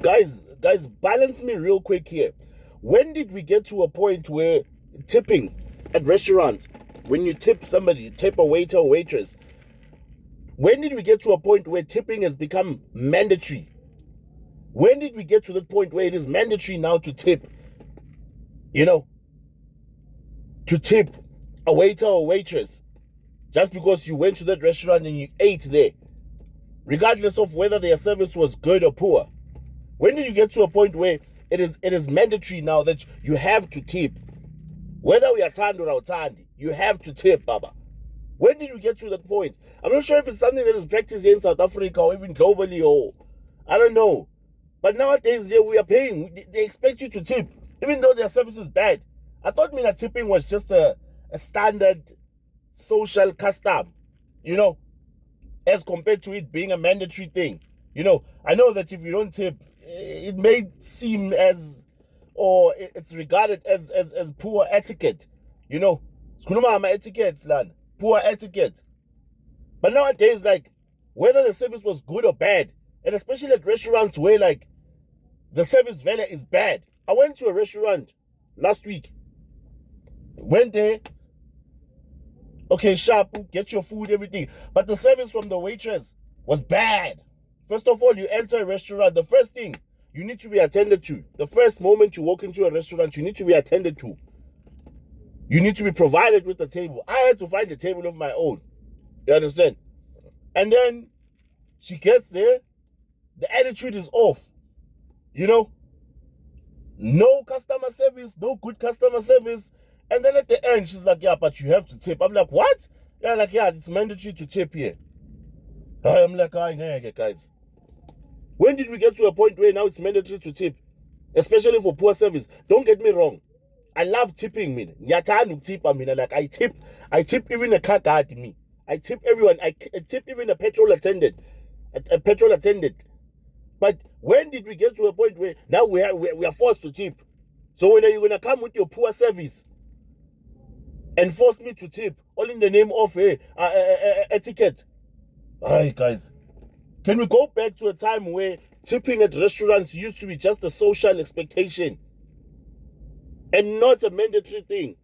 Guys, balance me real quick here. When did we get to a point where tipping at restaurants, when you tip somebody, you tip a waiter or waitress, when did we get to a point where tipping has become mandatory? When did we get to the point where it is mandatory now to tip? You know, to tip a waiter or waitress just because you went to that restaurant and you ate there, regardless of whether their service was good or poor. When did you get to a point where it is mandatory now that you have to tip? Whether we are tanned or not tanned, you have to tip, Baba. When did we get to that point? I'm not sure if it's something that is practiced here in South Africa or even globally, or I don't know. But nowadays, we are paying. They expect you to tip, even though their service is bad. I thought tipping was just a standard social custom, as compared to it being a mandatory thing. I know that if you don't tip, it may seem as, or it's regarded as poor etiquette. Sikhuluma etiquette, land, poor etiquette. But nowadays, like, whether the service was good or bad, and especially at restaurants where, like, the service value is bad. I went to a restaurant last week. Went there. Okay, sharp, get your food, everything. But the service from the waitress was bad. First of all, you enter a restaurant, the first thing, you need to be attended to. The first moment you walk into a restaurant, you need to be attended to. You need to be provided with a table. I had to find a table of my own. You understand? And then she gets there, the attitude is off. No customer service, no good customer service. And then at the end, she's like, yeah, but you have to tip. I'm like, what? Yeah, like, yeah, it's mandatory to tip here. I'm like, guys. When did we get to a point where now it's mandatory to tip? Especially for poor service. Don't get me wrong. I love tipping, man. Like, I tip even a car guard, me. I tip everyone. I tip even a petrol attendant. A petrol attendant. But when did we get to a point where now we are forced to tip? So when are you going to come with your poor service and force me to tip, all in the name of etiquette? Hi, guys. Can we go back to a time where tipping at restaurants used to be just a social expectation and not a mandatory thing?